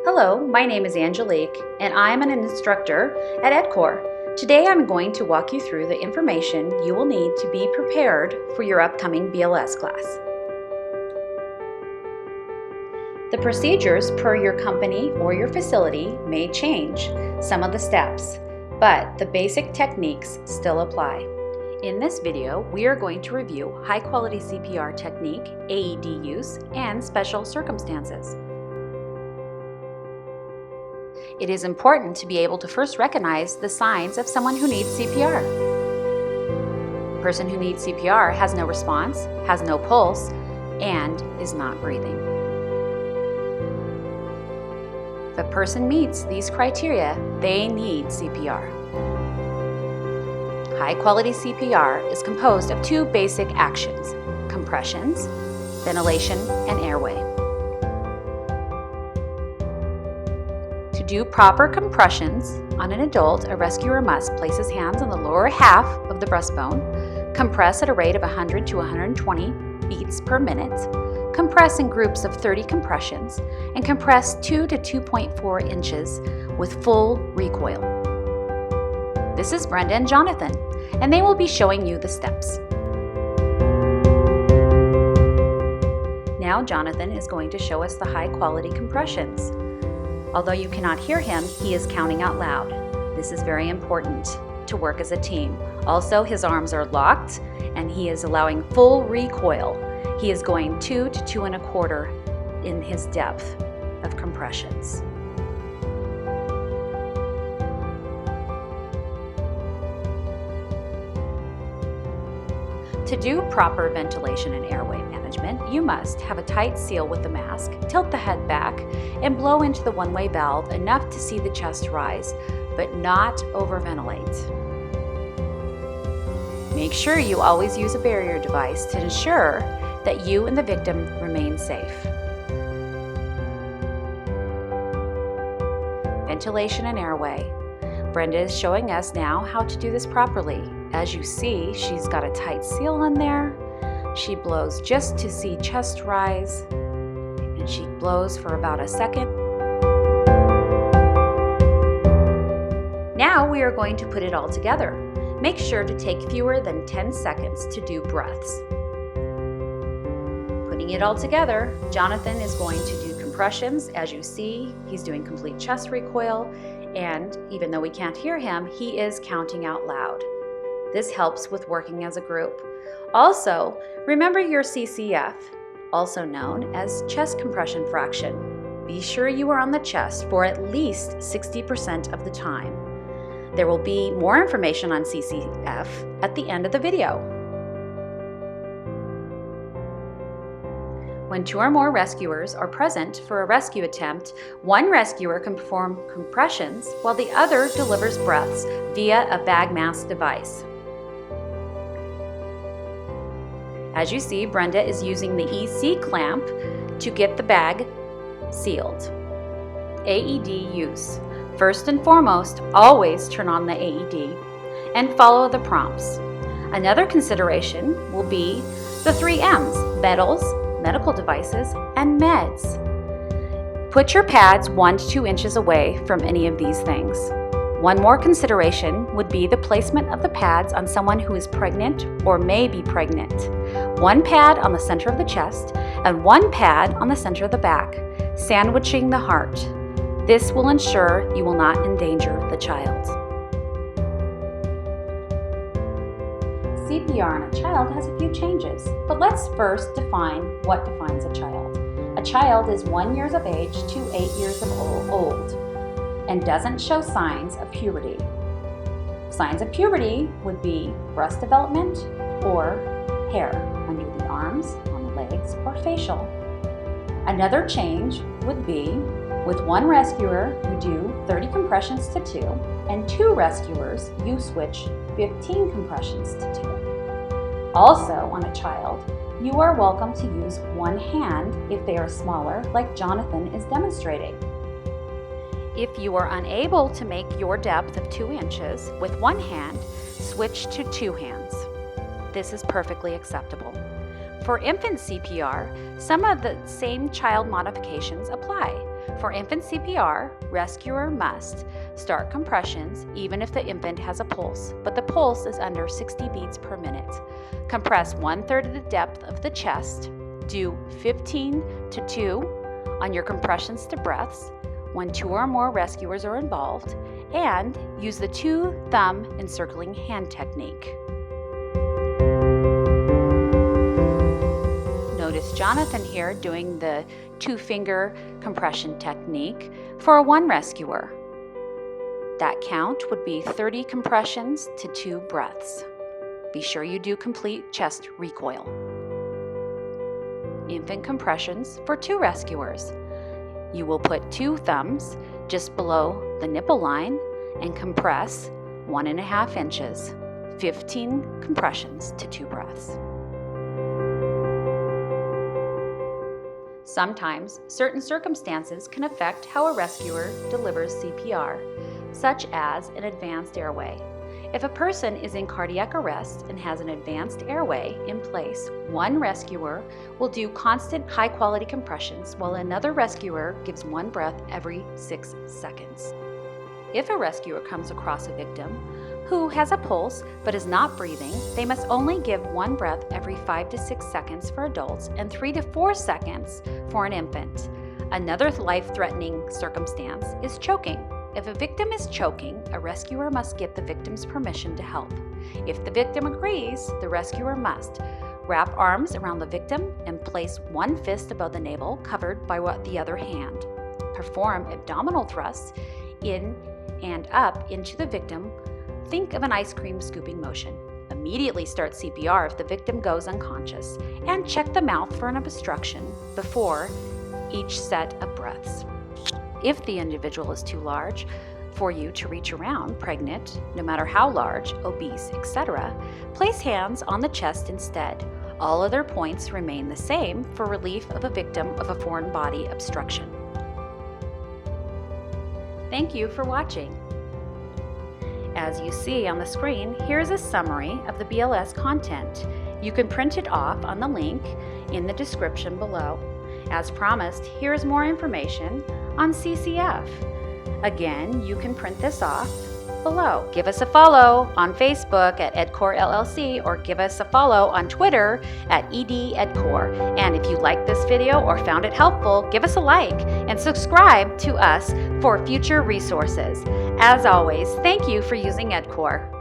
Hello, my name is Angelique, and I am an instructor at Edcor. Today I'm going to walk you through the information you will need to be prepared for your upcoming BLS class. The procedures per your company or your facility may change some of the steps, but the basic techniques still apply. In this video, we are going to review high-quality CPR technique, AED use, and special circumstances. It is important to be able to first recognize the signs of someone who needs CPR. A person who needs CPR has no response, has no pulse, and is not breathing. If a person meets these criteria, they need CPR. High-quality CPR is composed of two basic actions: compressions, ventilation, and airway. To do proper compressions on an adult, a rescuer must place his hands on the lower half of the breastbone, compress at a rate of 100 to 120 beats per minute, compress in groups of 30 compressions, and compress 2 to 2.4 inches with full recoil. This is Brenda and Jonathan, and they will be showing you the steps. Now Jonathan is going to show us the high-quality compressions. Although you cannot hear him, he is counting out loud. This is very important to work as a team. Also, his arms are locked and he is allowing full recoil. He is going 2 to 2 1/4 in his depth of compressions. To do proper ventilation and airway management, you must have a tight seal with the mask, tilt the head back, and blow into the one-way valve enough to see the chest rise, but not overventilate. Make sure you always use a barrier device to ensure that you and the victim remain safe. Ventilation and airway. Brenda is showing us now how to do this properly. As you see, she's got a tight seal on there. She blows just to see chest rise, and she blows for about a second. Now we are going to put it all together. Make sure to take fewer than 10 seconds to do breaths. Putting it all together, Jonathan is going to do compressions. As you see, he's doing complete chest recoil, and even though we can't hear him, he is counting out loud. This helps with working as a group. Also, remember your CCF, also known as chest compression fraction. Be sure you are on the chest for at least 60% of the time. There will be more information on CCF at the end of the video. When 2 or more rescuers are present for a rescue attempt, one rescuer can perform compressions while the other delivers breaths via a bag mask device. As you see, Brenda is using the EC clamp to get the bag sealed. AED use. First and foremost, always turn on the AED and follow the prompts. Another consideration will be the 3 M's: metals, medical devices, and meds. Put your pads 1 to 2 inches away from any of these things. One more consideration would be the placement of the pads on someone who is pregnant or may be pregnant. 1 pad on the center of the chest and 1 pad on the center of the back, sandwiching the heart. This will ensure you will not endanger the child. CPR on a child has a few changes, but let's first define what defines a child. A child is 1 year of age to 8 years of old and doesn't show signs of puberty. Signs of puberty would be breast development or hair under the arms, on the legs, or facial. Another change would be with 1 rescuer, you do 30 compressions to 2, and 2 rescuers, you switch 15 compressions to 2. Also, on a child, you are welcome to use 1 hand if they are smaller, like Jonathan is demonstrating. If you are unable to make your depth of 2 inches with 1 hand, switch to 2 hands. This is perfectly acceptable. For infant CPR, some of the same child modifications apply. For infant CPR, rescuer must start compressions even if the infant has a pulse, but the pulse is under 60 beats per minute. Compress 1/3 of the depth of the chest. Do 15 to 2 on your compressions to breaths when 2 or more rescuers are involved, and use the 2-thumb encircling hand technique. Notice Jonathan here doing the 2-finger compression technique for a 1 rescuer. That count would be 30 compressions to 2 breaths. Be sure you do complete chest recoil. Infant compressions for 2 rescuers. You will put 2 thumbs just below the nipple line and compress 1.5 inches, 15 compressions to 2 breaths. Sometimes, certain circumstances can affect how a rescuer delivers CPR, such as an advanced airway. If a person is in cardiac arrest and has an advanced airway in place, 1 rescuer will do constant high-quality compressions while another rescuer gives 1 breath every 6 seconds. If a rescuer comes across a victim who has a pulse but is not breathing, they must only give 1 breath every 5 to 6 seconds for adults and 3 to 4 seconds for an infant. Another life-threatening circumstance is choking. If a victim is choking, a rescuer must get the victim's permission to help. If the victim agrees, the rescuer must wrap arms around the victim and place 1 fist above the navel, covered by the other hand. Perform abdominal thrusts in and up into the victim. Think of an ice cream scooping motion. Immediately start CPR if the victim goes unconscious, and check the mouth for an obstruction before each set of breaths. If the individual is too large for you to reach around, pregnant, no matter how large, obese, etc., place hands on the chest instead. All other points remain the same for relief of a victim of a foreign body obstruction. Thank you for watching. As you see on the screen, here's a summary of the BLS content. You can print it off on the link in the description below. As promised, here's more information on CCF. Again, you can print this off below. Give us a follow on Facebook at Edcor LLC, or give us a follow on Twitter at Edcor. And if you liked this video or found it helpful, give us a like and subscribe to us for future resources. As always, thank you for using Edcor.